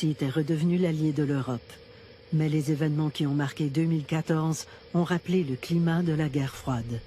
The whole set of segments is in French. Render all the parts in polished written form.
partie était redevenu l'allié de l'Europe. Mais les événements qui ont marqué 2014 ont rappelé le climat de la guerre froide.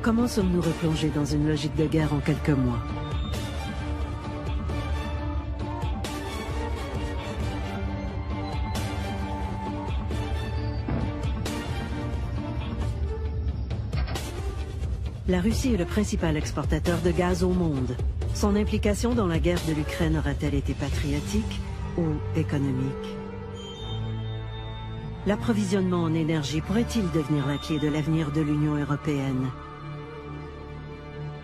Comment sommes-nous replongés dans une logique de guerre en quelques mois? La Russie est le principal exportateur de gaz au monde. Son implication dans la guerre de l'Ukraine aura-t-elle été patriotique ou économique? L'approvisionnement en énergie pourrait-il devenir la clé de l'avenir de l'Union européenne?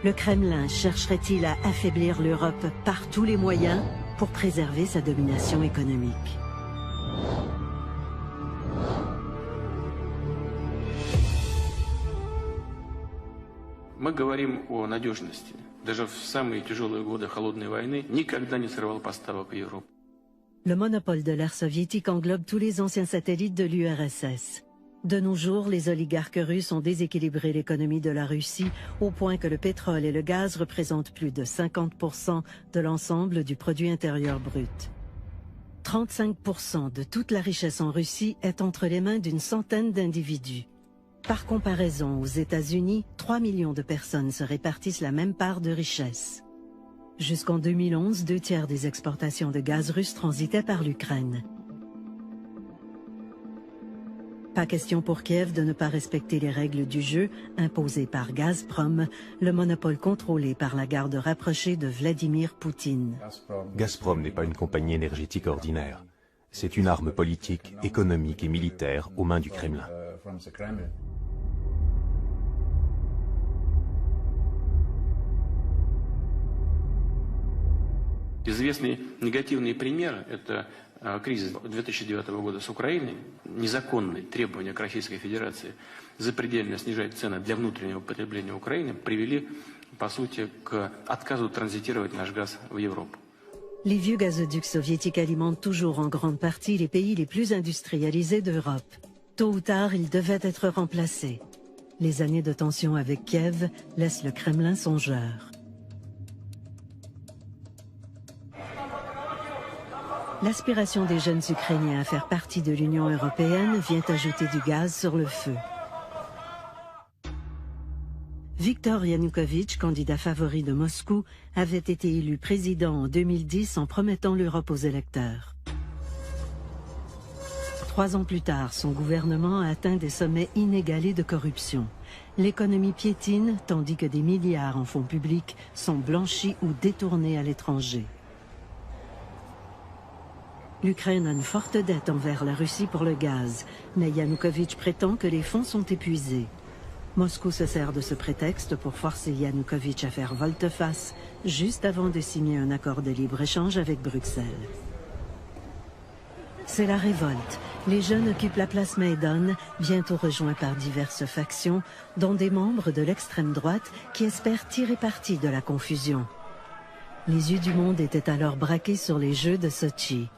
Le Kremlin chercherait-il à affaiblir l'Europe par tous les moyens pour préserver sa domination économique? Мы говорим о надежности. Даже в самые тяжелые годы холодной войны никогда не срывал поставок в Европу. Le monopole de l'ère soviétique englobe tous les anciens satellites de l'URSS. De nos jours, les oligarques russes ont déséquilibré l'économie de la Russie au point que le pétrole et le gaz représentent plus de 50% de l'ensemble du produit intérieur brut. 35% de toute la richesse en Russie est entre les mains d'une centaine d'individus. Par comparaison, aux États-Unis, 3 millions de personnes se répartissent la même part de richesse. Jusqu'en 2011, 2/3 des exportations de gaz russe transitaient par l'Ukraine. Pas question pour Kiev de ne pas respecter les règles du jeu imposées par Gazprom, le monopole contrôlé par la garde rapprochée de Vladimir Poutine. Gazprom n'est pas une compagnie énergétique ordinaire. C'est une arme politique, économique et militaire aux mains du Kremlin. Известный негативный пример – это кризис 2009 года с Украиной. Незаконные требования к Российской Федерации запредельно снижать цены для внутреннего потребления Украины привели, по сути, к отказу транзитировать наш газ в Европу. Les vieux gazoducs soviétiques alimentent toujours en grande partie les pays les plus industrialisés d'Europe. Tôt ou tard, ils devaient être remplacés. Les années de tension avec Kiev laissent le Kremlin songeur. L'aspiration des jeunes Ukrainiens à faire partie de l'Union européenne vient ajouter du gaz sur le feu. Viktor Yanukovych, candidat favori de Moscou, avait été élu président en 2010 en promettant l'Europe aux électeurs. 3 ans plus tard, son gouvernement a atteint des sommets inégalés de corruption. L'économie piétine, tandis que des milliards en fonds publics sont blanchis ou détournés à l'étranger. L'Ukraine a une forte dette envers la Russie pour le gaz, mais Yanukovych prétend que les fonds sont épuisés. Moscou se sert de ce prétexte pour forcer Yanukovych à faire volte-face juste avant de signer un accord de libre-échange avec Bruxelles. C'est la révolte. Les jeunes occupent la place Maïdan, bientôt rejoints par diverses factions, dont des membres de l'extrême droite qui espèrent tirer parti de la confusion. Les yeux du monde étaient alors braqués sur les Jeux de Sotchi.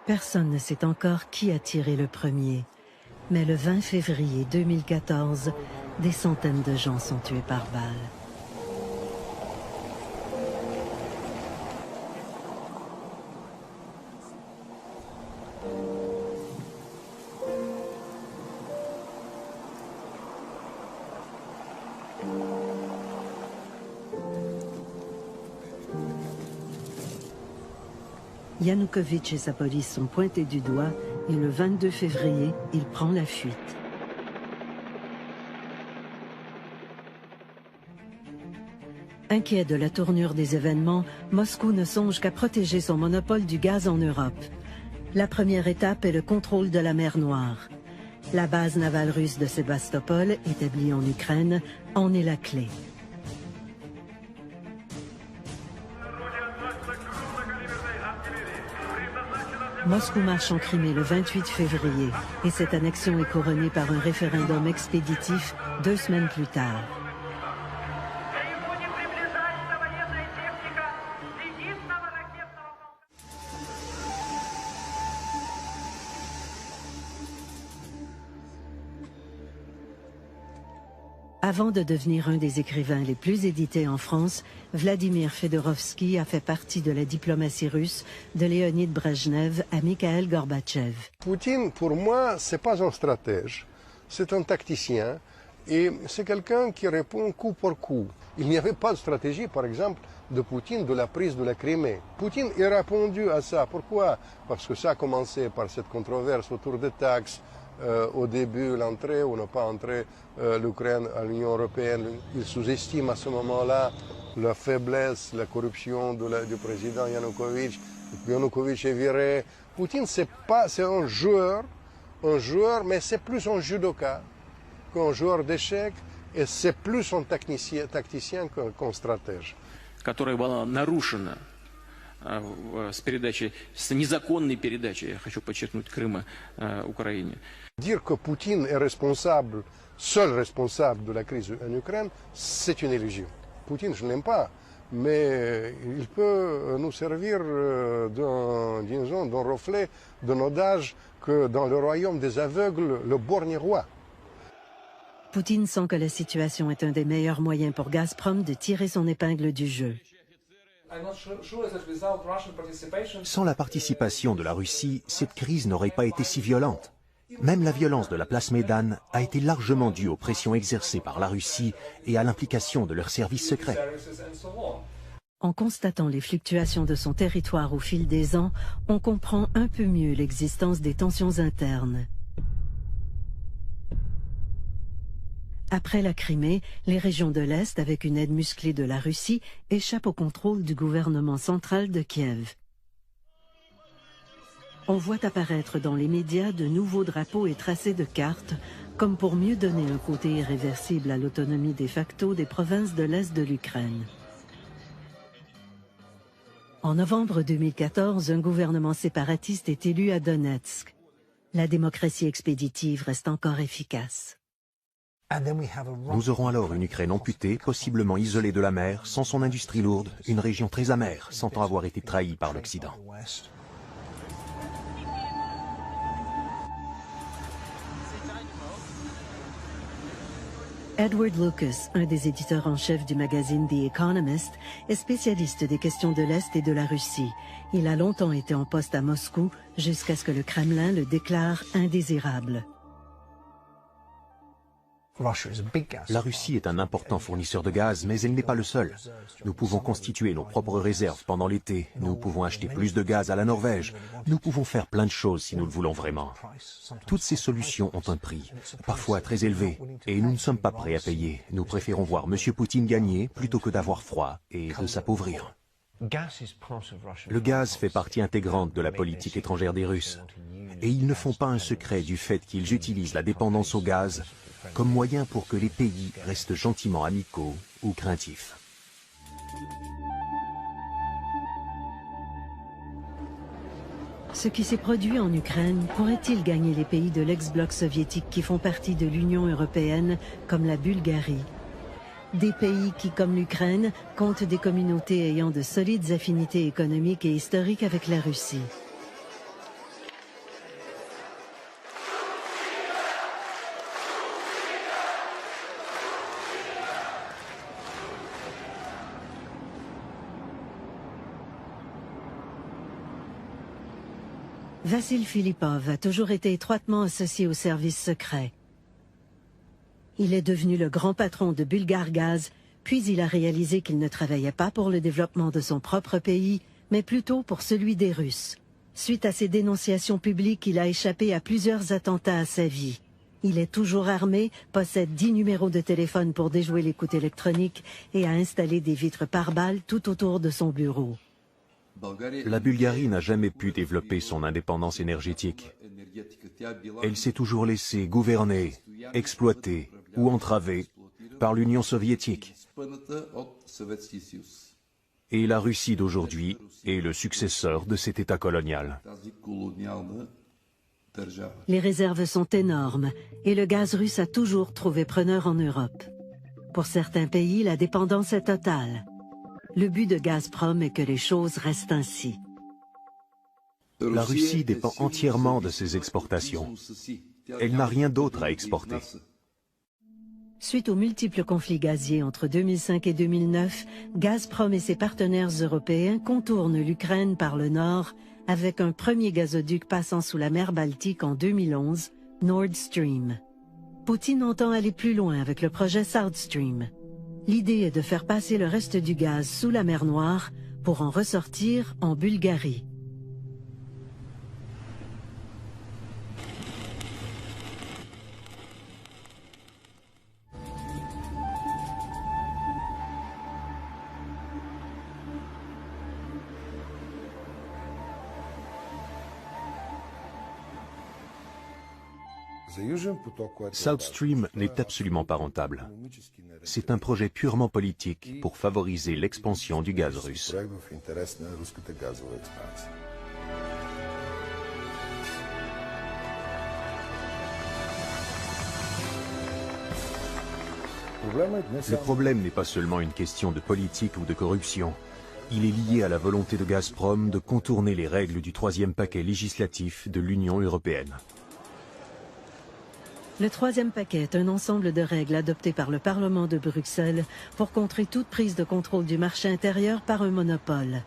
Personne ne sait encore qui a tiré le premier. Mais le 20 février 2014, des centaines de gens sont tués par balle. Yanukovych et sa police sont pointés du doigt et le 22 février, il prend la fuite. Inquiet de la tournure des événements, Moscou ne songe qu'à protéger son monopole du gaz en Europe. La première étape est le contrôle de la mer Noire. La base navale russe de Sébastopol, établie en Ukraine, en est la clé. Moscou marche en Crimée le 28 février et cette annexion est couronnée par un référendum expéditif 2 semaines plus tard. Avant de devenir un des écrivains les plus édités en France, Vladimir Fedorovski a fait partie de la diplomatie russe de Léonid Brejnev à Mikhail Gorbatchev. Poutine, pour moi, ce n'est pas un stratège, c'est un tacticien et c'est quelqu'un qui répond coup pour coup. Il n'y avait pas de stratégie, par exemple, de Poutine de la prise de la Crimée. Poutine a répondu à ça. Pourquoi? Parce que ça a commencé par cette controverse autour des taxes. Au début, l'entrée ou ne pas entrer l'Ukraine à l'Union européenne. Il sous-estime à ce moment-là la faiblesse, la corruption du président Yanukovych. Yanukovych est viré. Poutine, c'est un joueur, mais c'est plus un judoka qu'un joueur d'échecs et c'est plus un tacticien qu'un stratège. Которая была нарушена с незаконной передачей, я хочу подчеркнуть, Крыма Украине. Dire que Poutine est responsable, seul responsable de la crise en Ukraine, c'est une illusion. Poutine, je ne l'aime pas, mais il peut nous servir d'un reflet de nos âges que dans le royaume des aveugles, le borgne roi. Poutine sent que la situation est un des meilleurs moyens pour Gazprom de tirer son épingle du jeu. Sans la participation de la Russie, cette crise n'aurait pas été si violente. Même la violence de la place Maïdan a été largement due aux pressions exercées par la Russie et à l'implication de leurs services secrets. En constatant les fluctuations de son territoire au fil des ans, on comprend un peu mieux l'existence des tensions internes. Après la Crimée, les régions de l'Est, avec une aide musclée de la Russie, échappent au contrôle du gouvernement central de Kiev. On voit apparaître dans les médias de nouveaux drapeaux et tracés de cartes, comme pour mieux donner un côté irréversible à l'autonomie de facto des provinces de l'Est de l'Ukraine. En novembre 2014, un gouvernement séparatiste est élu à Donetsk. La démocratie expéditive reste encore efficace. Nous aurons alors une Ukraine amputée, possiblement isolée de la mer, sans son industrie lourde, une région très amère, sentant avoir été trahie par l'Occident. Edward Lucas, un des éditeurs en chef du magazine The Economist, est spécialiste des questions de l'Est et de la Russie. Il a longtemps été en poste à Moscou, jusqu'à ce que le Kremlin le déclare indésirable. La Russie est un important fournisseur de gaz, mais elle n'est pas le seul. Nous pouvons constituer nos propres réserves pendant l'été. Nous pouvons acheter plus de gaz à la Norvège. Nous pouvons faire plein de choses si nous le voulons vraiment. Toutes ces solutions ont un prix, parfois très élevé, et nous ne sommes pas prêts à payer. Nous préférons voir M. Poutine gagner plutôt que d'avoir froid et de s'appauvrir. Le gaz fait partie intégrante de la politique étrangère des Russes. Et ils ne font pas un secret du fait qu'ils utilisent la dépendance au gaz comme moyen pour que les pays restent gentiment amicaux ou craintifs. Ce qui s'est produit en Ukraine pourrait-il gagner les pays de l'ex-bloc soviétique qui font partie de l'Union européenne, comme la Bulgarie? Des pays qui, comme l'Ukraine, comptent des communautés ayant de solides affinités économiques et historiques avec la Russie. Vassil Filippov a toujours été étroitement associé au service secret. Il est devenu le grand patron de Bulgargaz, puis il a réalisé qu'il ne travaillait pas pour le développement de son propre pays, mais plutôt pour celui des Russes. Suite à ses dénonciations publiques, il a échappé à plusieurs attentats à sa vie. Il est toujours armé, possède 10 numéros de téléphone pour déjouer l'écoute électronique et a installé des vitres pare-balles tout autour de son bureau. La Bulgarie n'a jamais pu développer son indépendance énergétique. Elle s'est toujours laissée gouverner, exploiter ou entraver par l'Union soviétique. Et la Russie d'aujourd'hui est le successeur de cet État colonial. Les réserves sont énormes et le gaz russe a toujours trouvé preneur en Europe. Pour certains pays, la dépendance est totale. Le but de Gazprom est que les choses restent ainsi. La Russie dépend entièrement de ses exportations. Elle n'a rien d'autre à exporter. Suite aux multiples conflits gaziers entre 2005 et 2009, Gazprom et ses partenaires européens contournent l'Ukraine par le nord avec un premier gazoduc passant sous la mer Baltique en 2011, Nord Stream. Poutine entend aller plus loin avec le projet South Stream. L'idée est de faire passer le reste du gaz sous la mer Noire pour en ressortir en Bulgarie. South Stream n'est absolument pas rentable. C'est un projet purement politique pour favoriser l'expansion du gaz russe. Le problème n'est pas seulement une question de politique ou de corruption. Il est lié à la volonté de Gazprom de contourner les règles du troisième paquet législatif de l'Union européenne. Le troisième paquet est un ensemble de règles adoptées par le Parlement de Bruxelles pour contrer toute prise de contrôle du marché intérieur par un monopole.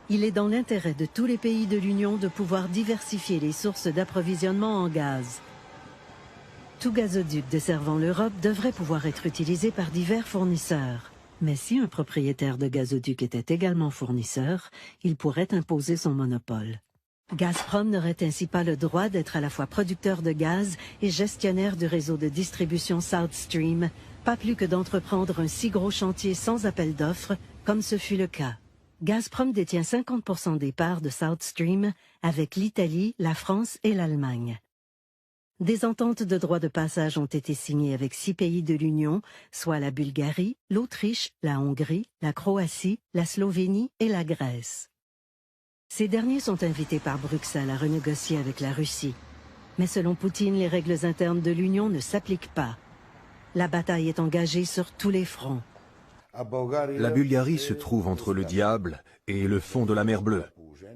Il est dans l'intérêt de tous les pays de l'Union de pouvoir diversifier les sources d'approvisionnement en gaz. Tout gazoduc desservant l'Europe devrait pouvoir être utilisé par divers fournisseurs. Mais si un propriétaire de gazoduc était également fournisseur, il pourrait imposer son monopole. Gazprom n'aurait ainsi pas le droit d'être à la fois producteur de gaz et gestionnaire du réseau de distribution South Stream, pas plus que d'entreprendre un si gros chantier sans appel d'offres, comme ce fut le cas. Gazprom détient 50% des parts de South Stream avec l'Italie, la France et l'Allemagne. Des ententes de droit de passage ont été signées avec 6 pays de l'Union, soit la Bulgarie, l'Autriche, la Hongrie, la Croatie, la Slovénie et la Grèce. Ces derniers sont invités par Bruxelles à renégocier avec la Russie. Mais selon Poutine, les règles internes de l'Union ne s'appliquent pas. La bataille est engagée sur tous les fronts. La Bulgarie se trouve entre le diable et le fond de la mer Bleue.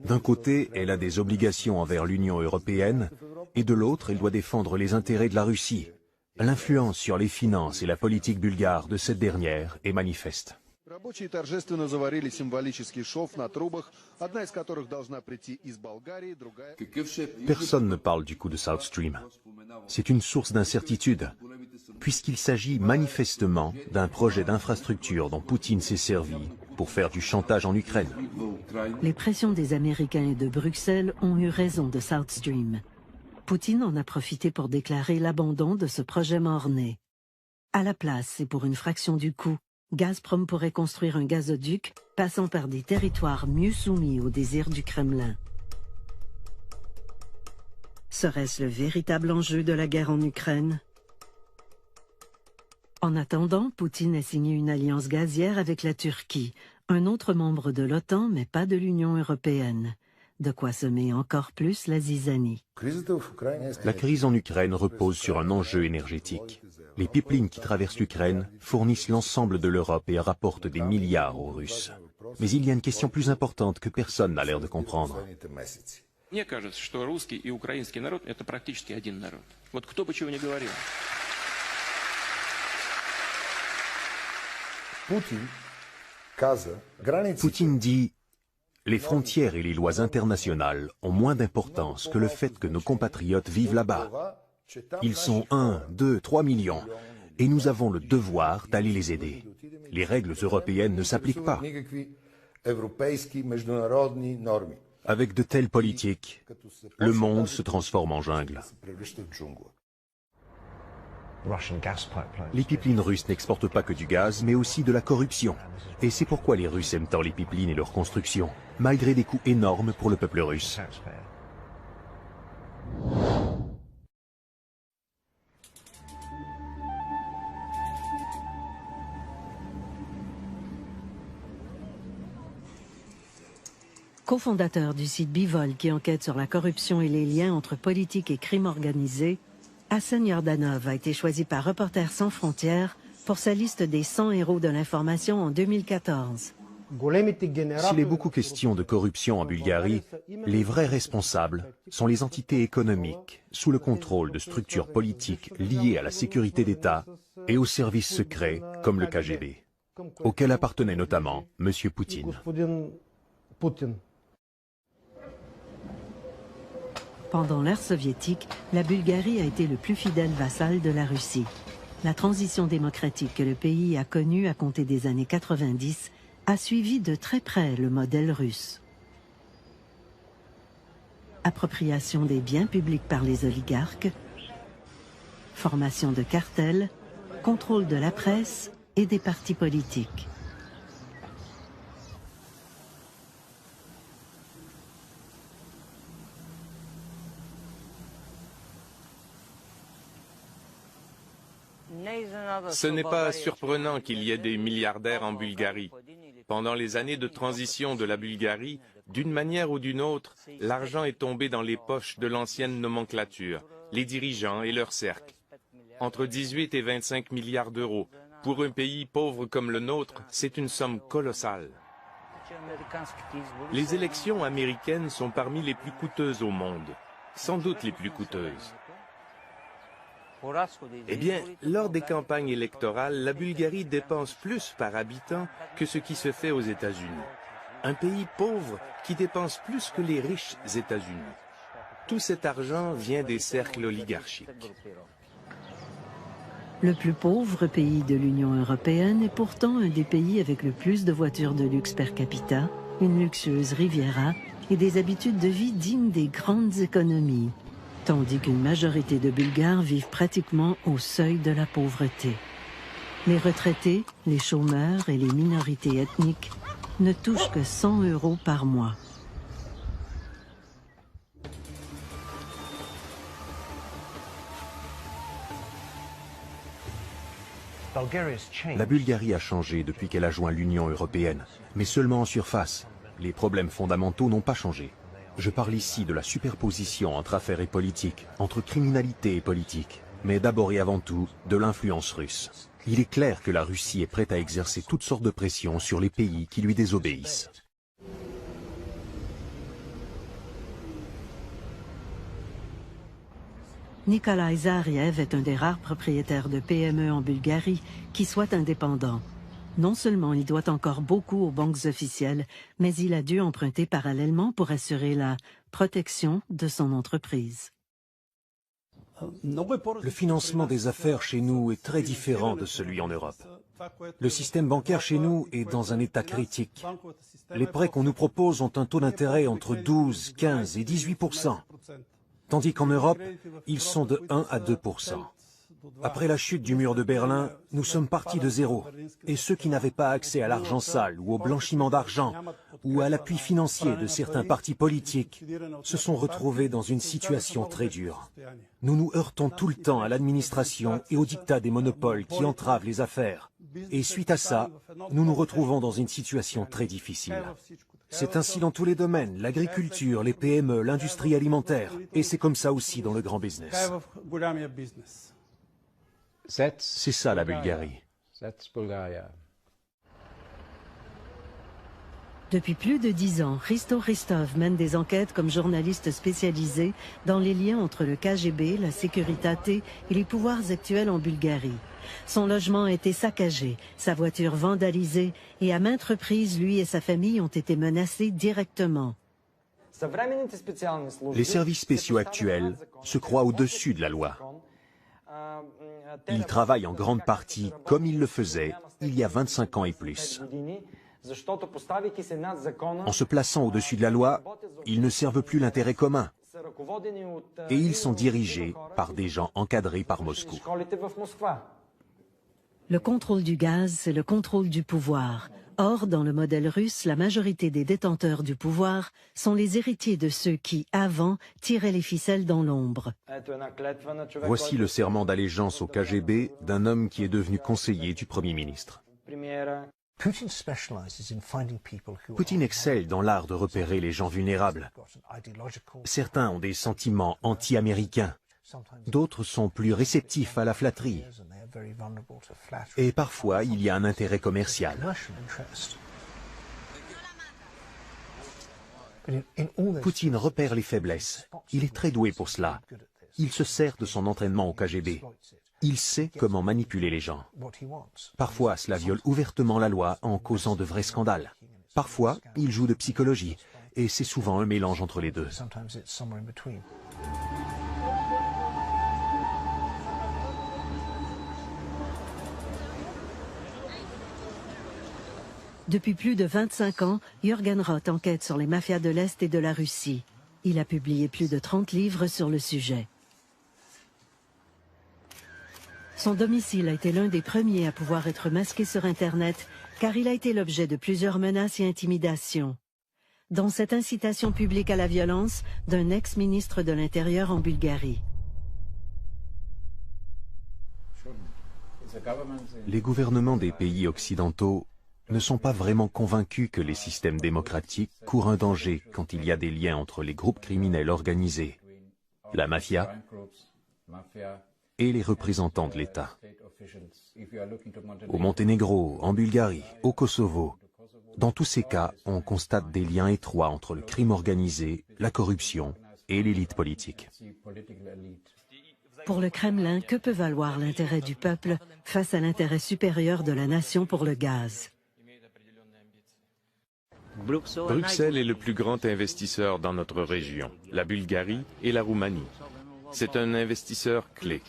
D'un côté, elle a des obligations envers l'Union européenne, et de l'autre, elle doit défendre les intérêts de la Russie. L'influence sur les finances et la politique bulgare de cette dernière est manifeste. Personne ne parle du coût de South Stream. C'est une source d'incertitude, puisqu'il s'agit manifestement d'un projet d'infrastructure dont Poutine s'est servi pour faire du chantage en Ukraine. Les pressions des Américains et de Bruxelles ont eu raison de South Stream. Poutine en a profité pour déclarer l'abandon de ce projet mort-né. À la place, et pour une fraction du coût, Gazprom pourrait construire un gazoduc passant par des territoires mieux soumis aux désirs du Kremlin. Serait-ce le véritable enjeu de la guerre en Ukraine? En attendant, Poutine a signé une alliance gazière avec la Turquie, un autre membre de l'OTAN mais pas de l'Union européenne. de quoi semer encore plus la zizanie. La crise en Ukraine repose sur un enjeu énergétique. Les pipelines qui traversent l'Ukraine fournissent l'ensemble de l'Europe et rapportent des milliards aux Russes. Mais il y a une question plus importante que personne n'a l'air de comprendre. Мне кажется, что русский и украинский народ – это практически один народ. Вот кто бы чего ни говорил. Poutine dit « Les frontières et les lois internationales ont moins d'importance que le fait que nos compatriotes vivent là-bas. Ils sont 1, 2, 3 millions et nous avons le devoir d'aller les aider. Les règles européennes ne s'appliquent pas. » Avec de telles politiques, le monde se transforme en jungle. Les pipelines russes n'exportent pas que du gaz, mais aussi de la corruption. Et c'est pourquoi les Russes aiment tant les pipelines et leur construction, malgré des coûts énormes pour le peuple russe. Co-fondateur du site Bivol qui enquête sur la corruption et les liens entre politique et crime organisé, Hassan Yordanov a été choisi par Reporters sans frontières pour sa liste des 100 héros de l'information en 2014. S'il est beaucoup question de corruption en Bulgarie, les vrais responsables sont les entités économiques sous le contrôle de structures politiques liées à la sécurité d'État et aux services secrets comme le KGB, auquel appartenait notamment M. Poutine. Pendant l'ère soviétique, la Bulgarie a été le plus fidèle vassal de la Russie. La transition démocratique que le pays a connue à compter des années 90 a suivi de très près le modèle russe. Appropriation des biens publics par les oligarques, formation de cartels, contrôle de la presse et des partis politiques. Ce n'est pas surprenant qu'il y ait des milliardaires en Bulgarie. Pendant les années de transition de la Bulgarie, d'une manière ou d'une autre, l'argent est tombé dans les poches de l'ancienne nomenclature, les dirigeants et leurs cercles. Entre 18 et 25 milliards d'euros. Pour un pays pauvre comme le nôtre, c'est une somme colossale. Les élections américaines sont parmi les plus coûteuses au monde, sans doute les plus coûteuses. Eh bien, lors des campagnes électorales, la Bulgarie dépense plus par habitant que ce qui se fait aux États-Unis. Un pays pauvre qui dépense plus que les riches États-Unis. Tout cet argent vient des cercles oligarchiques. Le plus pauvre pays de l'Union européenne est pourtant un des pays avec le plus de voitures de luxe per capita, une luxueuse Riviera et des habitudes de vie dignes des grandes économies. Tandis qu'une majorité de Bulgares vivent pratiquement au seuil de la pauvreté. Les retraités, les chômeurs et les minorités ethniques ne touchent que 100 € par mois. La Bulgarie a changé depuis qu'elle a joint l'Union européenne, mais seulement en surface. Les problèmes fondamentaux n'ont pas changé. Je parle ici de la superposition entre affaires et politique, entre criminalité et politique, mais d'abord et avant tout de l'influence russe. Il est clair que la Russie est prête à exercer toutes sortes de pressions sur les pays qui lui désobéissent. Nikolai Zariev est un des rares propriétaires de PME en Bulgarie qui soit indépendant. Non seulement il doit encore beaucoup aux banques officielles, mais il a dû emprunter parallèlement pour assurer la protection de son entreprise. Le financement des affaires chez nous est très différent de celui en Europe. Le système bancaire chez nous est dans un état critique. Les prêts qu'on nous propose ont un taux d'intérêt entre 12, 15 et 18%, tandis qu'en Europe, ils sont de 1 à 2%. Après la chute du mur de Berlin, nous sommes partis de zéro. Et ceux qui n'avaient pas accès à l'argent sale ou au blanchiment d'argent ou à l'appui financier de certains partis politiques se sont retrouvés dans une situation très dure. Nous nous heurtons tout le temps à l'administration et au diktat des monopoles qui entravent les affaires. Et suite à ça, nous nous retrouvons dans une situation très difficile. C'est ainsi dans tous les domaines, l'agriculture, les PME, l'industrie alimentaire. Et c'est comme ça aussi dans le grand business. C'est ça la Bulgarie. Depuis plus de 10 ans, Hristo Hristov mène des enquêtes comme journaliste spécialisé dans les liens entre le KGB, la Securitate et les pouvoirs actuels en Bulgarie. Son logement a été saccagé, sa voiture vandalisée et à maintes reprises, lui et sa famille ont été menacés directement. Les services spéciaux actuels se croient au-dessus de la loi. Ils travaillent en grande partie comme ils le faisaient il y a 25 ans et plus. En se plaçant au-dessus de la loi, ils ne servent plus l'intérêt commun. Et ils sont dirigés par des gens encadrés par Moscou. Le contrôle du gaz, c'est le contrôle du pouvoir. Or, dans le modèle russe, la majorité des détenteurs du pouvoir sont les héritiers de ceux qui, avant, tiraient les ficelles dans l'ombre. Voici le serment d'allégeance au KGB d'un homme qui est devenu conseiller du Premier ministre. Poutine excelle dans l'art de repérer les gens vulnérables. Certains ont des sentiments anti-américains, d'autres sont plus réceptifs à la flatterie. Et parfois, il y a un intérêt commercial. Poutine repère les faiblesses. Il est très doué pour cela. Il se sert de son entraînement au KGB. Il sait comment manipuler les gens. Parfois, cela viole ouvertement la loi en causant de vrais scandales. Parfois, il joue de psychologie. Et c'est souvent un mélange entre les deux. Depuis plus de 25 ans, Jürgen Roth enquête sur les mafias de l'Est et de la Russie. Il a publié plus de 30 livres sur le sujet. Son domicile a été l'un des premiers à pouvoir être masqué sur Internet, car il a été l'objet de plusieurs menaces et intimidations, dont cette incitation publique à la violence d'un ex-ministre de l'Intérieur en Bulgarie. Les gouvernements des pays occidentaux ne sont pas vraiment convaincus que les systèmes démocratiques courent un danger quand il y a des liens entre les groupes criminels organisés, la mafia et les représentants de l'État. Au Monténégro, en Bulgarie, au Kosovo, dans tous ces cas, on constate des liens étroits entre le crime organisé, la corruption et l'élite politique. Pour le Kremlin, que peut valoir l'intérêt du peuple face à l'intérêt supérieur de la nation pour le gaz? Bruxelles est le plus grand investisseur dans notre région, la Bulgarie et la Roumanie. C'est un investisseur clé.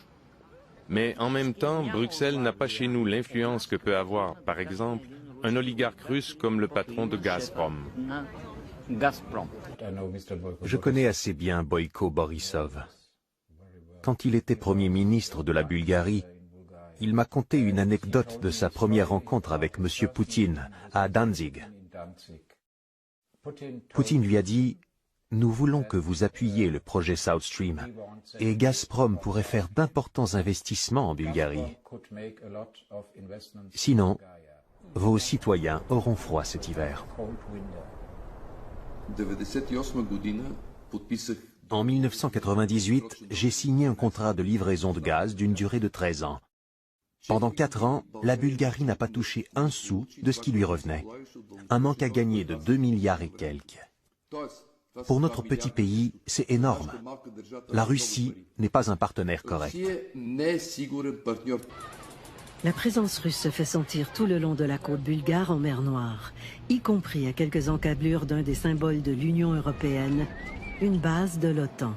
Mais en même temps, Bruxelles n'a pas chez nous l'influence que peut avoir, par exemple, un oligarque russe comme le patron de Gazprom. Je connais assez bien Boyko Borisov. Quand il était Premier ministre de la Bulgarie, il m'a conté une anecdote de sa première rencontre avec M. Poutine à Danzig. Poutine lui a dit « Nous voulons que vous appuyiez le projet South Stream et Gazprom pourrait faire d'importants investissements en Bulgarie. Sinon, vos citoyens auront froid cet hiver. » En 1998, j'ai signé un contrat de livraison de gaz d'une durée de 13 ans. Pendant 4 ans, la Bulgarie n'a pas touché un sou de ce qui lui revenait. Un manque à gagner de 2 milliards et quelques. Pour notre petit pays, c'est énorme. La Russie n'est pas un partenaire correct. La présence russe se fait sentir tout le long de la côte bulgare en mer Noire, y compris à quelques encablures d'un des symboles de l'Union européenne, une base de l'OTAN.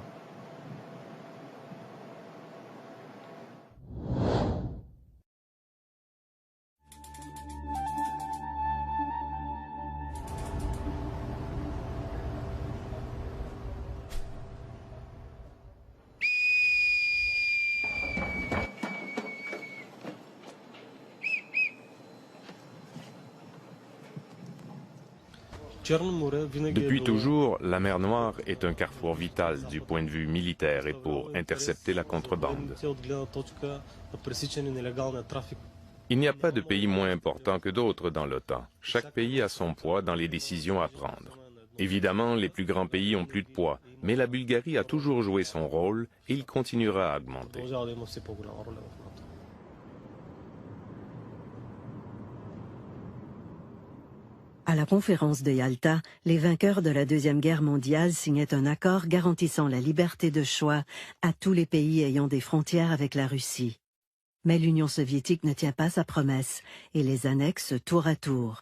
Depuis toujours, la mer Noire est un carrefour vital du point de vue militaire et pour intercepter la contrebande. Il n'y a pas de pays moins important que d'autres dans l'OTAN. Chaque pays a son poids dans les décisions à prendre. Évidemment, les plus grands pays ont plus de poids, mais la Bulgarie a toujours joué son rôle et il continuera à augmenter. À la conférence de Yalta, les vainqueurs de la Deuxième Guerre mondiale signaient un accord garantissant la liberté de choix à tous les pays ayant des frontières avec la Russie. Mais l'Union soviétique ne tient pas sa promesse et les annexe tour à tour.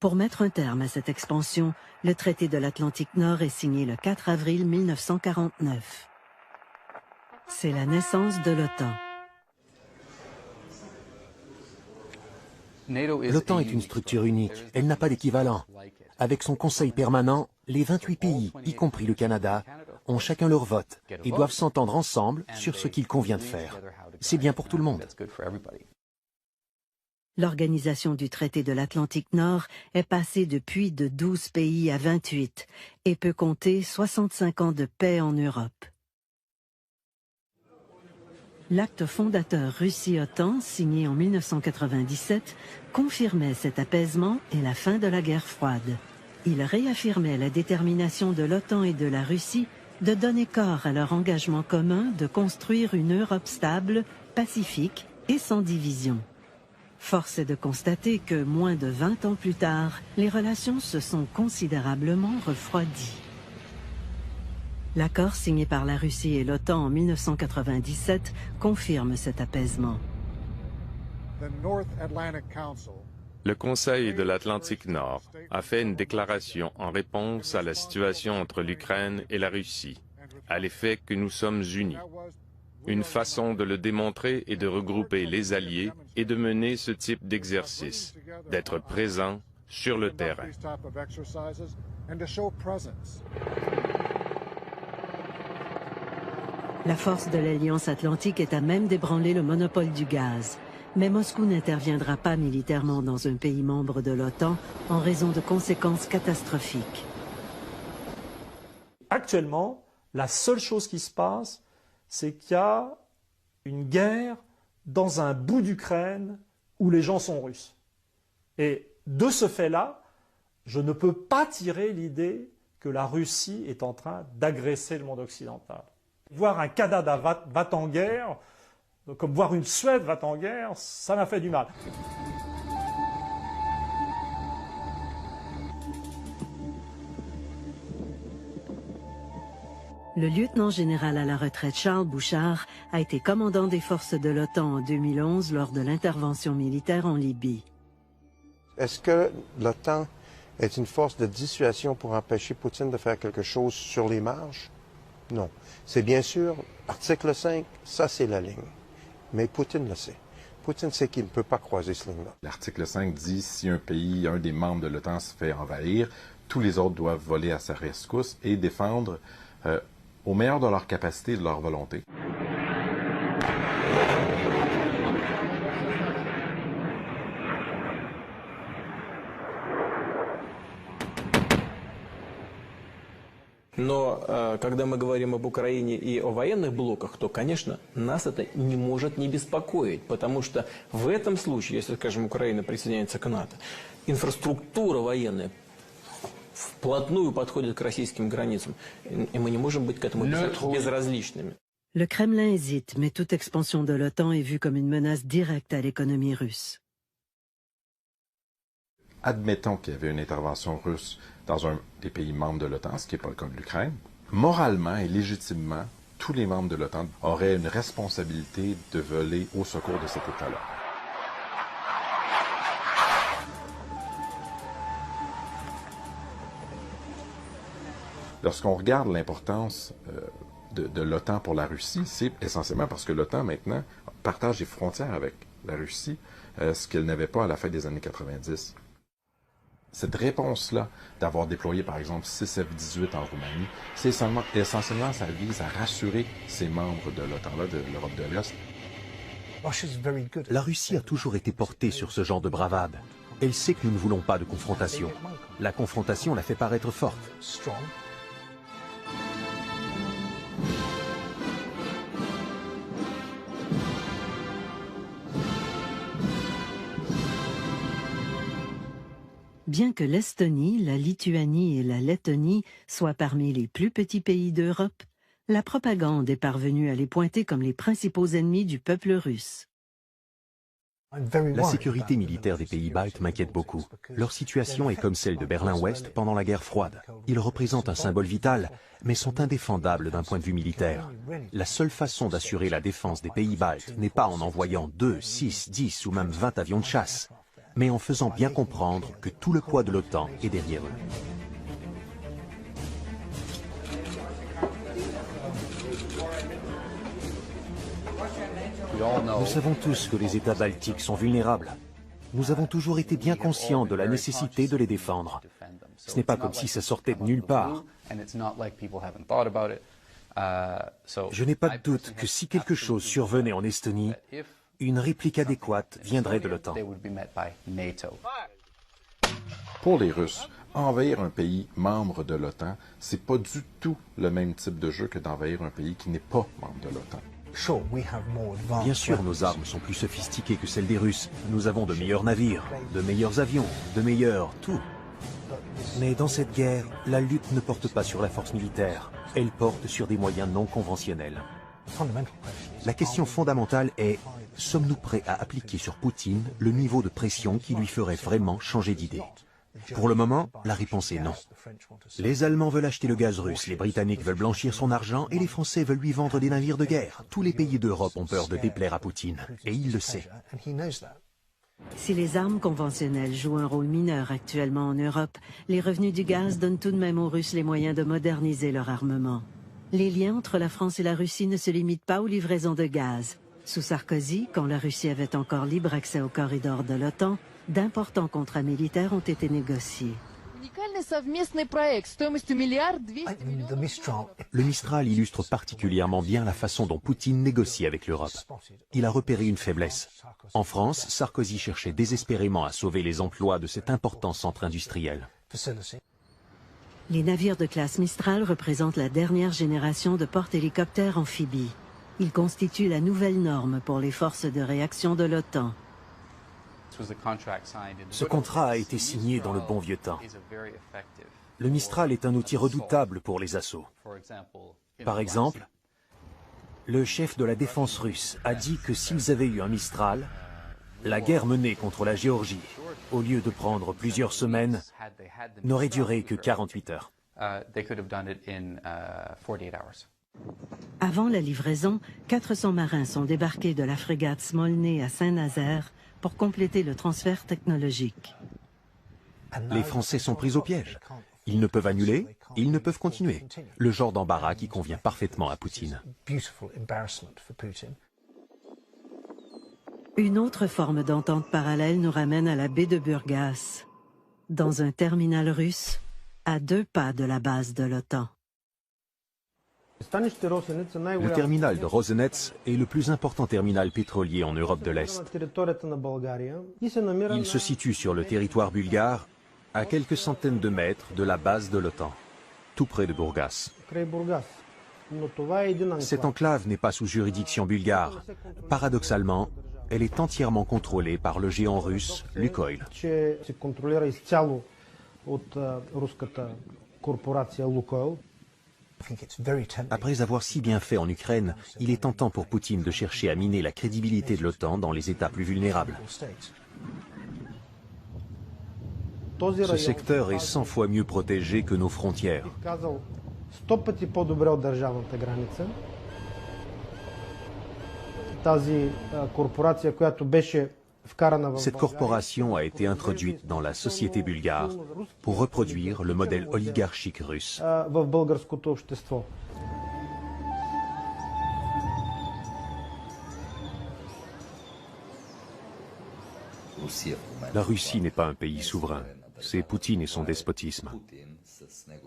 Pour mettre un terme à cette expansion, le traité de l'Atlantique Nord est signé le 4 avril 1949. C'est la naissance de l'OTAN. L'OTAN est une structure unique, elle n'a pas d'équivalent. Avec son conseil permanent, les 28 pays, y compris le Canada, ont chacun leur vote et doivent s'entendre ensemble sur ce qu'il convient de faire. C'est bien pour tout le monde. L'organisation du traité de l'Atlantique Nord est passée depuis de 12 pays à 28 et peut compter 65 ans de paix en Europe. L'acte fondateur Russie-OTAN, signé en 1997, confirmait cet apaisement et la fin de la guerre froide. Il réaffirmait la détermination de l'OTAN et de la Russie de donner corps à leur engagement commun de construire une Europe stable, pacifique et sans division. Force est de constater que, moins de 20 ans plus tard, les relations se sont considérablement refroidies. L'accord signé par la Russie et l'OTAN en 1997 confirme cet apaisement. Le Conseil de l'Atlantique Nord a fait une déclaration en réponse à la situation entre l'Ukraine et la Russie, à l'effet que nous sommes unis. Une façon de le démontrer est de regrouper les alliés et de mener ce type d'exercice, d'être présent sur le terrain. La force de l'Alliance Atlantique est à même d'ébranler le monopole du gaz. Mais Moscou n'interviendra pas militairement dans un pays membre de l'OTAN en raison de conséquences catastrophiques. Actuellement, la seule chose qui se passe, c'est qu'il y a une guerre dans un bout d'Ukraine où les gens sont russes. Et de ce fait-là, je ne peux pas tirer l'idée que la Russie est en train d'agresser le monde occidental. Voir un Canada va en guerre, comme voir une Suède va en guerre, ça m'a fait du mal. Le lieutenant général à la retraite Charles Bouchard a été commandant des forces de l'OTAN en 2011 lors de l'intervention militaire en Libye. Est-ce que l'OTAN est une force de dissuasion pour empêcher Poutine de faire quelque chose sur les marges? Non. C'est bien sûr, article 5, ça c'est la ligne. Mais Poutine le sait. Poutine sait qu'il ne peut pas croiser cette ligne-là. L'article 5 dit si un pays, un des membres de l'OTAN se fait envahir, tous les autres doivent voler à sa rescousse et défendre au meilleur de leur capacité et de leur volonté. Но когда мы говорим об Украине и о военных блоках, то, конечно, нас это не может не беспокоить, потому что в этом случае, если, скажем, Украина присоединяется к НАТО, инфраструктура военная вплотную подходит к российским границам, и мы не можем быть к этому безразличными. Le Kremlin hésite, mais toute expansion de l'OTAN est vue comme une menace directe à l'économie russe. Admettons qu'il y avait une intervention russe dans un des pays membres de l'OTAN, ce qui n'est pas le cas de l'Ukraine. Moralement et légitimement, tous les membres de l'OTAN auraient une responsabilité de voler au secours de cet État-là. Lorsqu'on regarde l'importance de l'OTAN pour la Russie, c'est essentiellement parce que l'OTAN maintenant partage les frontières avec la Russie, ce qu'elle n'avait pas à la fin des années 90. Cette réponse-là, d'avoir déployé par exemple 6 F-18 en Roumanie, c'est essentiellement, ça vise à rassurer ces membres de l'OTAN-là, de l'Europe de l'Est. La Russie a toujours été portée sur ce genre de bravade. Elle sait que nous ne voulons pas de confrontation. La confrontation la fait paraître forte. Bien que l'Estonie, la Lituanie et la Lettonie soient parmi les plus petits pays d'Europe, la propagande est parvenue à les pointer comme les principaux ennemis du peuple russe. La sécurité militaire des pays baltes m'inquiète beaucoup. Leur situation est comme celle de Berlin-Ouest pendant la guerre froide. Ils représentent un symbole vital, mais sont indéfendables d'un point de vue militaire. La seule façon d'assurer la défense des pays baltes n'est pas en envoyant 2, 6, 10 ou même 20 avions de chasse, mais en faisant bien comprendre que tout le poids de l'OTAN est derrière eux. Nous savons tous que les États baltiques sont vulnérables. Nous avons toujours été bien conscients de la nécessité de les défendre. Ce n'est pas comme si ça sortait de nulle part. Je n'ai pas de doute que si quelque chose survenait en Estonie, une réplique adéquate viendrait de l'OTAN. Pour les Russes, envahir un pays membre de l'OTAN, c'est pas du tout le même type de jeu que d'envahir un pays qui n'est pas membre de l'OTAN. Bien sûr, nos armes sont plus sophistiquées que celles des Russes. Nous avons de meilleurs navires, de meilleurs avions, de meilleurs tout. Mais dans cette guerre, la lutte ne porte pas sur la force militaire. Elle porte sur des moyens non conventionnels. La question fondamentale est, sommes-nous prêts à appliquer sur Poutine le niveau de pression qui lui ferait vraiment changer d'idée? Pour le moment, la réponse est non. Les Allemands veulent acheter le gaz russe, les Britanniques veulent blanchir son argent et les Français veulent lui vendre des navires de guerre. Tous les pays d'Europe ont peur de déplaire à Poutine, et il le sait. Si les armes conventionnelles jouent un rôle mineur actuellement en Europe, les revenus du gaz donnent tout de même aux Russes les moyens de moderniser leur armement. Les liens entre la France et la Russie ne se limitent pas aux livraisons de gaz. Sous Sarkozy, quand la Russie avait encore libre accès au corridor de l'OTAN, d'importants contrats militaires ont été négociés. Le Mistral illustre particulièrement bien la façon dont Poutine négocie avec l'Europe. Il a repéré une faiblesse. En France, Sarkozy cherchait désespérément à sauver les emplois de cet important centre industriel. Les navires de classe Mistral représentent la dernière génération de porte-hélicoptères amphibies. Ils constituent la nouvelle norme pour les forces de réaction de l'OTAN. Ce contrat a été signé dans le bon vieux temps. Le Mistral est un outil redoutable pour les assauts. Par exemple, le chef de la défense russe a dit que s'ils avaient eu un Mistral, la guerre menée contre la Géorgie, au lieu de prendre plusieurs semaines, n'aurait duré que 48 heures. Avant la livraison, 400 marins sont débarqués de la frégate Smolny à Saint-Nazaire pour compléter le transfert technologique. Les Français sont pris au piège. Ils ne peuvent annuler, ils ne peuvent continuer. Le genre d'embarras qui convient parfaitement à Poutine. Une autre forme d'entente parallèle nous ramène à la baie de Burgas, dans un terminal russe, à 2 pas de la base de l'OTAN. Le terminal de Rosenets est le plus important terminal pétrolier en Europe de l'Est. Il se situe sur le territoire bulgare, à quelques centaines de mètres de la base de l'OTAN, tout près de Burgas. Cette enclave n'est pas sous juridiction bulgare. Paradoxalement, elle est entièrement contrôlée par le géant russe Lukoil. Après avoir si bien fait en Ukraine, il est tentant pour Poutine de chercher à miner la crédibilité de l'OTAN dans les États plus vulnérables. Ce secteur est 100 fois mieux protégé que nos frontières. Cette corporation a été introduite dans la société bulgare pour reproduire le modèle oligarchique russe. La Russie n'est pas un pays souverain, c'est Poutine et son despotisme.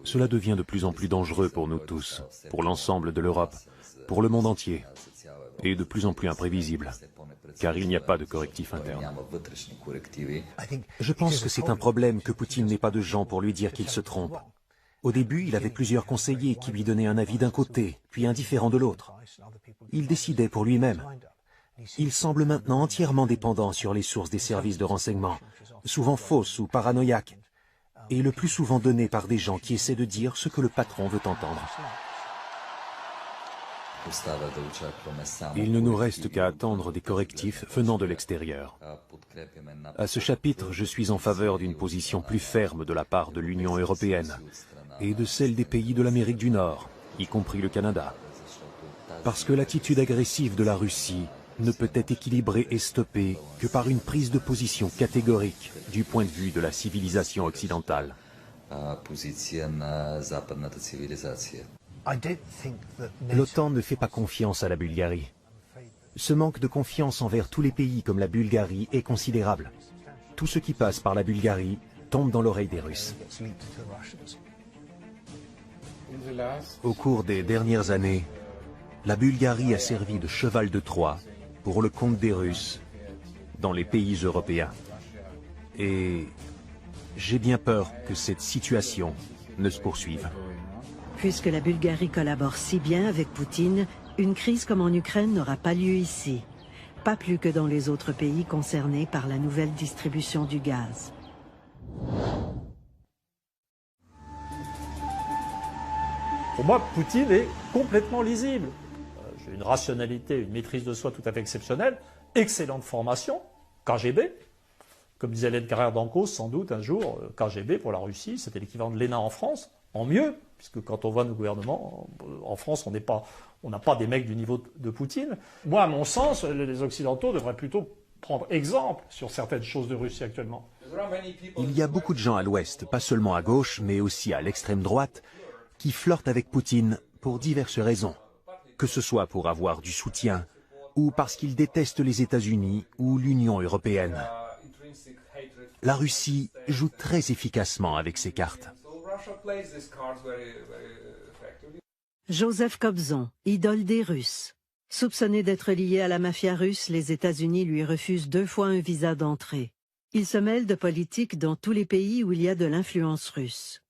Cela devient de plus en plus dangereux pour nous tous, pour l'ensemble de l'Europe, pour le monde entier, et de plus en plus imprévisible, car il n'y a pas de correctif interne. Je pense que c'est un problème que Poutine n'ait pas de gens pour lui dire qu'il se trompe. Au début, il avait plusieurs conseillers qui lui donnaient un avis d'un côté, puis un différent de l'autre. Il décidait pour lui-même. Il semble maintenant entièrement dépendant sur les sources des services de renseignement, souvent fausses ou paranoïaques. et le plus souvent donné par des gens qui essaient de dire ce que le patron veut entendre. Il ne nous reste qu'à attendre des correctifs venant de l'extérieur. À ce chapitre, je suis en faveur d'une position plus ferme de la part de l'Union européenne et de celle des pays de l'Amérique du Nord, y compris le Canada. Parce que l'attitude agressive de la Russie ne peut être équilibrée et stoppée que par une prise de position catégorique du point de vue de la civilisation occidentale. L'OTAN ne fait pas confiance à la Bulgarie. Ce manque de confiance envers tous les pays comme la Bulgarie est considérable. Tout ce qui passe par la Bulgarie tombe dans l'oreille des Russes. Au cours des dernières années, la Bulgarie a servi de cheval de Troie pour le compte des Russes dans les pays européens. Et j'ai bien peur que cette situation ne se poursuive. Puisque la Bulgarie collabore si bien avec Poutine, une crise comme en Ukraine n'aura pas lieu ici. Pas plus que dans les autres pays concernés par la nouvelle distribution du gaz. Pour moi, Poutine est complètement lisible. J'ai une rationalité, une maîtrise de soi tout à fait exceptionnelle, excellente formation, KGB. Comme disait Hélène Carrère d'Ancos, sans doute un jour, KGB pour la Russie, c'était l'équivalent de l'ENA en France, en mieux, puisque quand on voit nos gouvernements, en France, on n'a pas des mecs du niveau de Poutine. Moi, à mon sens, les Occidentaux devraient plutôt prendre exemple sur certaines choses de Russie actuellement. Il y a beaucoup de gens à l'Ouest, pas seulement à gauche, mais aussi à l'extrême droite, qui flirtent avec Poutine pour diverses raisons, que ce soit pour avoir du soutien, ou parce qu'ils détestent les États-Unis ou l'Union européenne. La Russie joue très efficacement avec ces cartes. Joseph Kobzon, idole des Russes. Soupçonné d'être lié à la mafia russe, les États-Unis lui refusent 2 fois un visa d'entrée. Il se mêle de politique dans tous les pays où il y a de l'influence russe.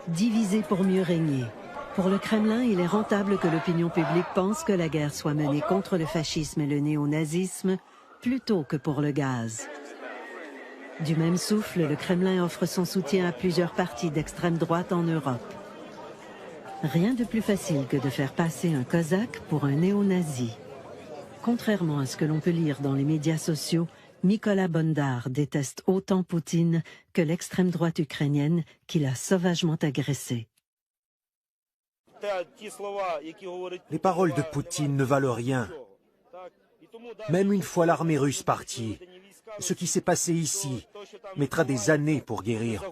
Divisé pour mieux régner. Pour le Kremlin, il est rentable que l'opinion publique pense que la guerre soit menée contre le fascisme et le néonazisme plutôt que pour le gaz. Du même souffle, le Kremlin offre son soutien à plusieurs partis d'extrême droite en Europe. Rien de plus facile que de faire passer un cosaque pour un néo-nazi. Contrairement à ce que l'on peut lire dans les médias sociaux, Mykola Bondar déteste autant Poutine que l'extrême droite ukrainienne qui l'a sauvagement agressé. Les paroles de Poutine ne valent rien. Même une fois l'armée russe partie, ce qui s'est passé ici mettra des années pour guérir.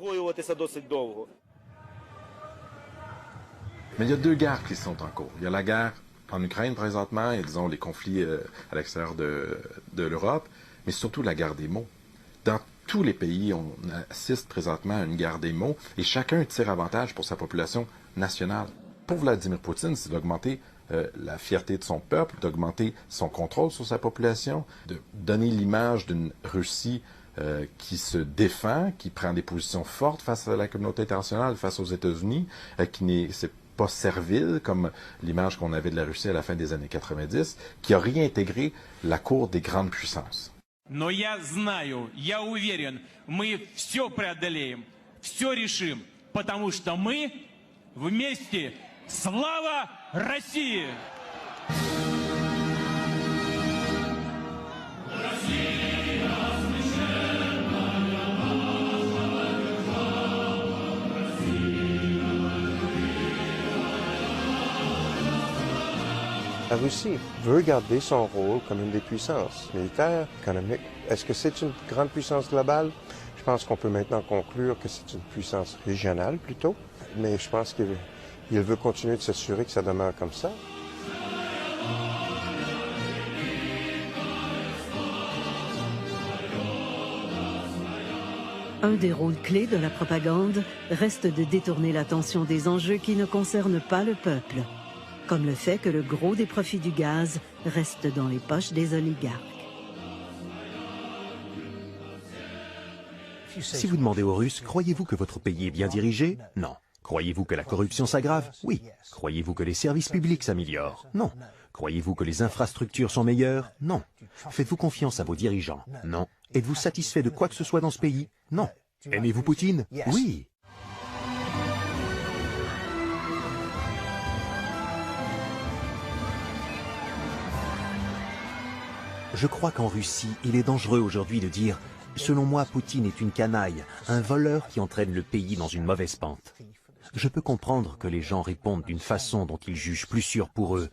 Mais il y a 2 guerres qui sont en cours. Il y a la guerre en Ukraine présentement, et disons les conflits à l'extérieur de l'Europe, mais surtout la guerre des mots. Dans tous les pays, on assiste présentement à une guerre des mots, et chacun tire avantage pour sa population nationale. Pour Vladimir Poutine, c'est d'augmenter la fierté de son peuple, d'augmenter son contrôle sur sa population, de donner l'image d'une Russie qui se défend, qui prend des positions fortes face à la communauté internationale, face aux États-Unis, qui n'est pas servile, comme l'image qu'on avait de la Russie à la fin des années 90, qui a réintégré la cour des grandes puissances. Но я знаю, я уверен, мы все преодолеем, все решим, потому что мы вместе. Слава России! La Russie veut garder son rôle comme une des puissances militaires, économiques. Est-ce que c'est une grande puissance globale? Je pense qu'on peut maintenant conclure que c'est une puissance régionale plutôt, mais je pense qu'il veut continuer de s'assurer que ça demeure comme ça. Un des rôles clés de la propagande reste de détourner l'attention des enjeux qui ne concernent pas le peuple. comme le fait que le gros des profits du gaz reste dans les poches des oligarques. Si vous demandez aux Russes, croyez-vous que votre pays est bien dirigé? Non. Croyez-vous que la corruption s'aggrave? Oui. Croyez-vous que les services publics s'améliorent? Non. Croyez-vous que les infrastructures sont meilleures? Non. Faites-vous confiance à vos dirigeants? Non. Êtes-vous satisfait de quoi que ce soit dans ce pays? Non. Aimez-vous Poutine? Oui. Je crois qu'en Russie, il est dangereux aujourd'hui de dire « Selon moi, Poutine est une canaille, un voleur qui entraîne le pays dans une mauvaise pente ». Je peux comprendre que les gens répondent d'une façon dont ils jugent plus sûre pour eux,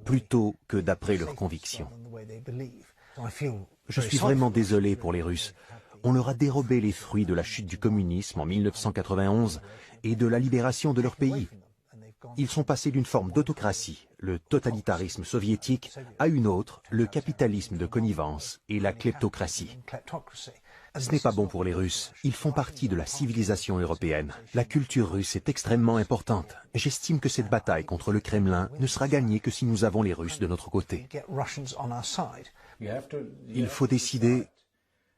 plutôt que d'après leurs convictions. Je suis vraiment désolé pour les Russes. On leur a dérobé les fruits de la chute du communisme en 1991 et de la libération de leur pays. Ils sont passés d'une forme d'autocratie, le totalitarisme soviétique, à une autre, le capitalisme de connivence et la kleptocratie. Ce n'est pas bon pour les Russes. Ils font partie de la civilisation européenne. La culture russe est extrêmement importante. J'estime que cette bataille contre le Kremlin ne sera gagnée que si nous avons les Russes de notre côté. Il faut décider,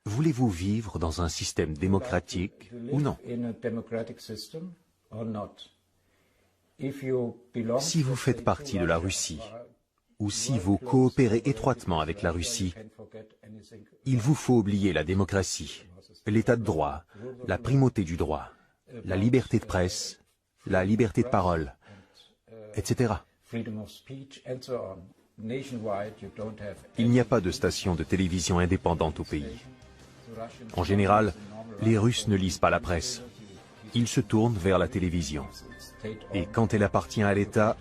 voulez-vous vivre dans un système démocratique ou non? Si vous faites partie de la Russie, ou si vous coopérez étroitement avec la Russie, il vous faut oublier la démocratie, l'état de droit, la primauté du droit, la liberté de presse, la liberté de parole, etc. Il n'y a pas de station de télévision indépendante au pays. En général, les Russes ne lisent pas la presse. Ils se tournent vers la télévision. Et quand elle appartient à l'État,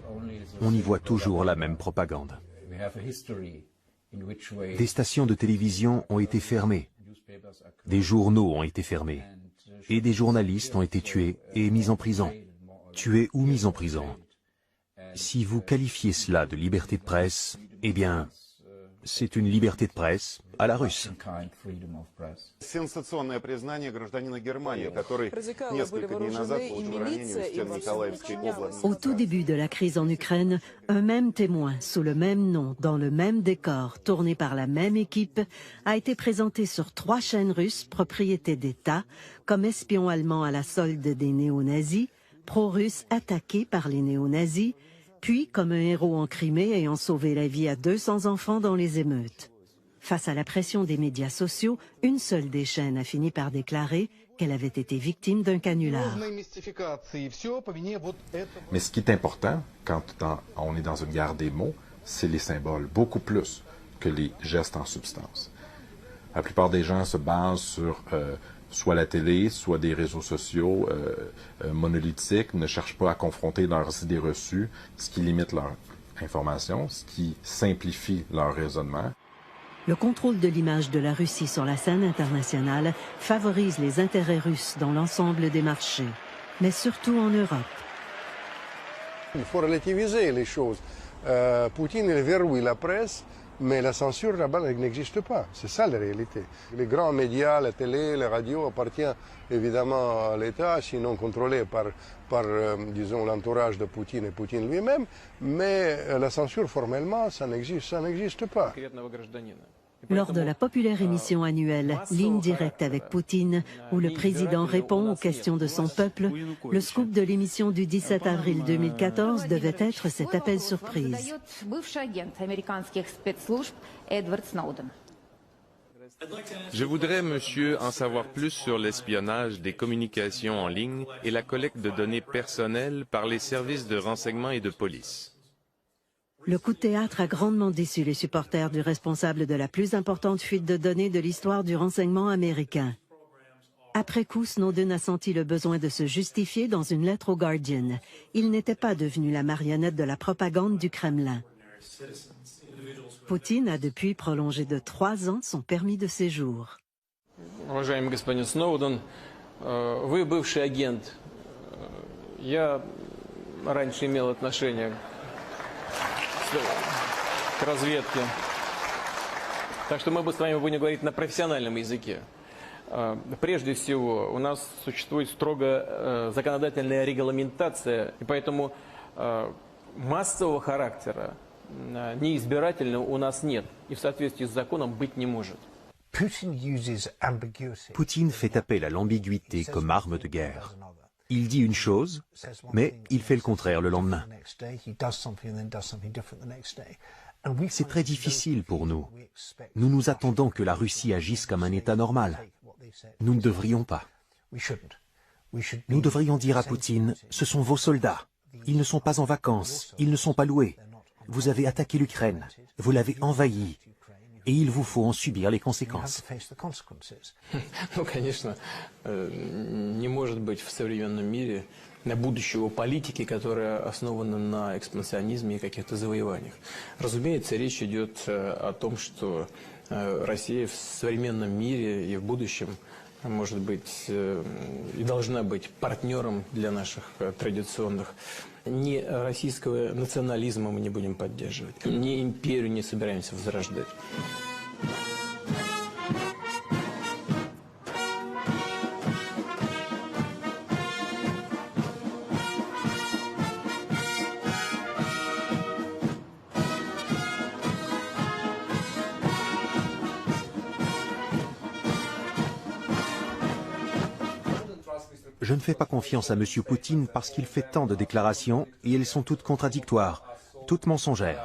on y voit toujours la même propagande. Des stations de télévision ont été fermées, des journaux ont été fermés, et des journalistes ont été tués et mis en prison. Tués ou mis en prison. Si vous qualifiez cela de liberté de presse, eh bien, c'est une liberté de presse à la russe. Au tout début de la crise en Ukraine, un même témoin, sous le même nom, dans le même décor, tourné par la même équipe, a été présenté sur 3 chaînes russes, propriété d'État, comme espion allemand à la solde des néo-nazis, pro-russe attaqué par les néo-nazis, puis comme un héros en Crimée ayant sauvé la vie à 200 enfants dans les émeutes. Face à la pression des médias sociaux, une seule des chaînes a fini par déclarer qu'elle avait été victime d'un canular. Mais ce qui est important, quand on est dans une guerre des mots, c'est les symboles, beaucoup plus que les gestes en substance. La plupart des gens se basent sur soit la télé, soit des réseaux sociaux monolithiques, ne cherchent pas à confronter leurs idées reçues, ce qui limite leur information, ce qui simplifie leur raisonnement. Le contrôle de l'image de la Russie sur la scène internationale favorise les intérêts russes dans l'ensemble des marchés, mais surtout en Europe. Il faut relativiser les choses. Poutine il verrouille la presse, mais la censure là-bas n'existe pas. C'est ça la réalité. Les grands médias, la télé, la radio appartiennent évidemment à l'État, sinon contrôlés par disons, l'entourage de Poutine et Poutine lui-même, mais la censure formellement, ça n'existe pas. Lors de la populaire émission annuelle Ligne directe avec Poutine, où le président répond aux questions de son peuple, le scoop de l'émission du 17 avril 2014 devait être cet appel surprise. Je voudrais, monsieur, en savoir plus sur l'espionnage des communications en ligne et la collecte de données personnelles par les services de renseignement et de police. Le coup de théâtre a grandement déçu les supporters du responsable de la plus importante fuite de données de l'histoire du renseignement américain. Après coup, Snowden a senti le besoin de se justifier dans une lettre au Guardian. Il n'était pas devenu la marionnette de la propagande du Kremlin. Poutine a depuis prolongé de 3 ans son permis de séjour. Уважаемый господин Сноуден, вы бывший агент. Я раньше имел отношение к разведке. Так что мы с вами будем говорить на профессиональном языке. Прежде всего, у нас существует строгая законодательная регламентация, и поэтому Массового характера, неизбирательного у нас нет, и в соответствии с законом быть не может. Poutine fait appel à l'ambiguïté comme arme de guerre. Il dit une chose, mais il fait le contraire le lendemain. C'est très difficile pour nous. Nous nous attendons que la Russie agisse comme un État normal. Nous ne devrions pas. Nous devrions dire à Poutine, ce sont vos soldats. Ils ne sont pas en vacances, ils ne sont pas loués. Vous avez attaqué l'Ukraine, vous l'avez envahie, et il vous faut en subir les conséquences. Ну, конечно, не может быть в современном мире будущего политики, которая основана на экспансионизме и каких-то завоеваниях. Разумеется, речь идет о том, что Россия в современном мире и в будущем может быть и должна быть партнером для наших традиционных. Ни российского национализма мы не будем поддерживать, ни империю не собираемся возрождать. Je ne fais pas confiance à M. Poutine parce qu'il fait tant de déclarations et elles sont toutes contradictoires, toutes mensongères.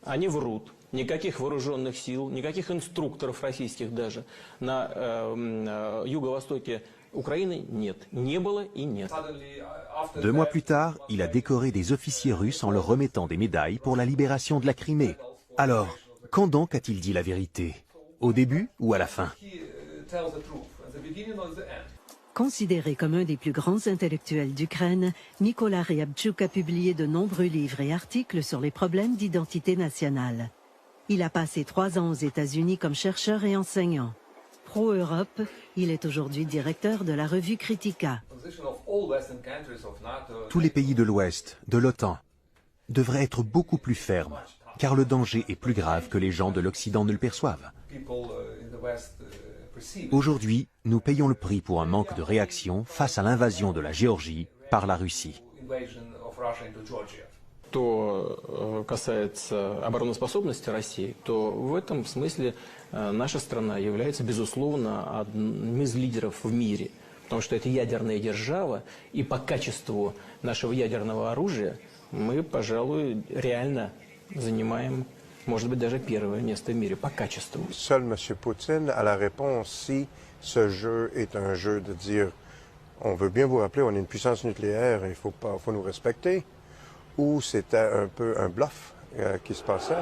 Они врут. Никаких вооруженных сил, никаких инструкторов российских даже на юго-востоке Украины нет. Не было и нет. 2 mois plus tard, il a décoré des officiers russes en leur remettant des médailles pour la libération de la Crimée. Alors, quand donc a-t-il dit la vérité? Au début ou à la fin? Considéré comme un des plus grands intellectuels d'Ukraine, Nicolas Ryabtchouk a publié de nombreux livres et articles sur les problèmes d'identité nationale. Il a passé 3 ans aux États-Unis comme chercheur et enseignant. Pro-Europe, il est aujourd'hui directeur de la revue Critica. Tous les pays de l'Ouest, de l'OTAN, devraient être beaucoup plus fermes, car le danger est plus grave que les gens de l'Occident ne le perçoivent. Aujourd'hui, nous payons le prix pour un manque de réaction face à l'invasion de la Géorgie par la Russie. Что касается обороноспособности России, то в этом смысле наша страна является, безусловно, одним из лидеров в мире. Потому что это ядерная держава, и по качеству нашего ядерного оружия мы, пожалуй, реально занимаем, может быть, даже первое место в мире по качеству. Seul M. Poutine a la réponse si ce jeu est un jeu de dire on veut bien vous rappeler, on est une puissance nucléaire et il faut nous respecter, ou c'était un peu un bluff qui se passait.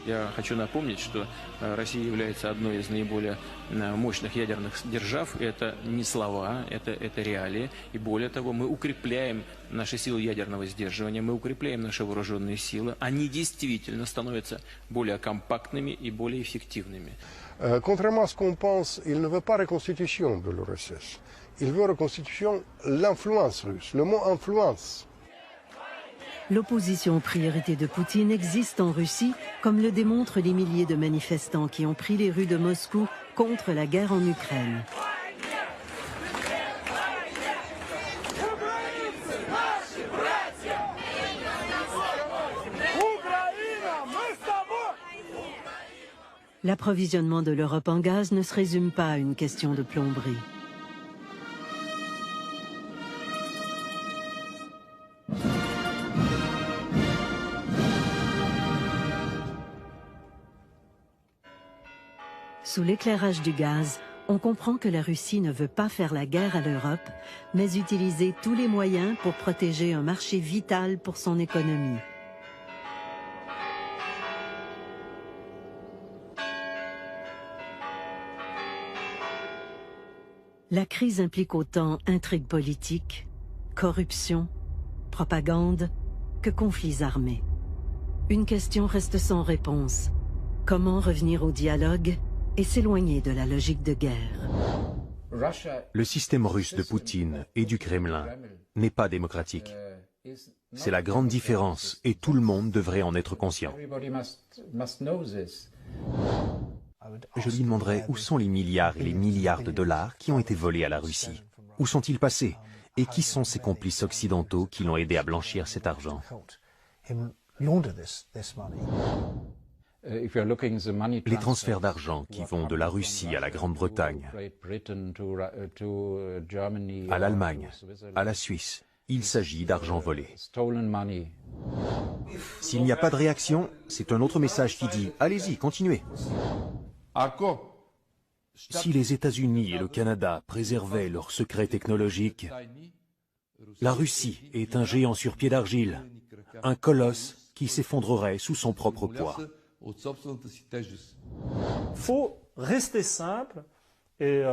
Я хочу напомнить, что Россия является одной из наиболее мощных ядерных держав. Это не слова, это реалии. И более того, мы укрепляем наши силы ядерного сдерживания, мы укрепляем наши вооруженные силы. Они действительно становятся более компактными и более эффективными. Contrairement à ce qu'on pense, il ne veut pas reconstitution de l'URSS. Il veut reconstitution l'influence russe, le mot influence. L'opposition aux priorités de Poutine existe en Russie, comme le démontrent les milliers de manifestants qui ont pris les rues de Moscou contre la guerre en Ukraine. L'approvisionnement de l'Europe en gaz ne se résume pas à une question de plomberie. Sous l'éclairage du gaz, on comprend que la Russie ne veut pas faire la guerre à l'Europe, mais utiliser tous les moyens pour protéger un marché vital pour son économie. La crise implique autant intrigues politiques, corruption, propagande, que conflits armés. Une question reste sans réponse. Comment revenir au dialogue et s'éloigner de la logique de guerre? Le système russe de Poutine et du Kremlin n'est pas démocratique. C'est la grande différence et tout le monde devrait en être conscient. Je lui demanderai où sont les milliards et les milliards de dollars qui ont été volés à la Russie. Où sont-ils passés? Et qui sont ces complices occidentaux qui l'ont aidé à blanchir cet argent? Les transferts d'argent qui vont de la Russie à la Grande-Bretagne, à l'Allemagne, à la Suisse, il s'agit d'argent volé. S'il n'y a pas de réaction, c'est un autre message qui dit « Allez-y, continuez ». Si les États-Unis et le Canada préservaient leurs secrets technologiques, la Russie est un géant sur pied d'argile, un colosse qui s'effondrerait sous son propre poids. Il faut rester simple et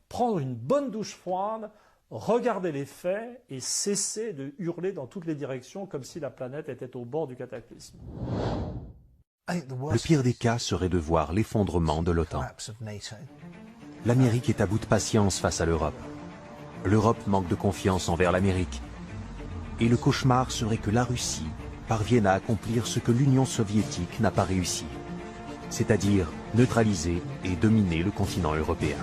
prendre une bonne douche froide, regarder les faits et cesser de hurler dans toutes les directions comme si la planète était au bord du cataclysme. Le pire des cas serait de voir l'effondrement de l'OTAN. L'Amérique est à bout de patience face à l'Europe. L'Europe manque de confiance envers l'Amérique. Et le cauchemar serait que la Russie parvienne à accomplir ce que l'Union soviétique n'a pas réussi, c'est-à-dire neutraliser et dominer le continent européen.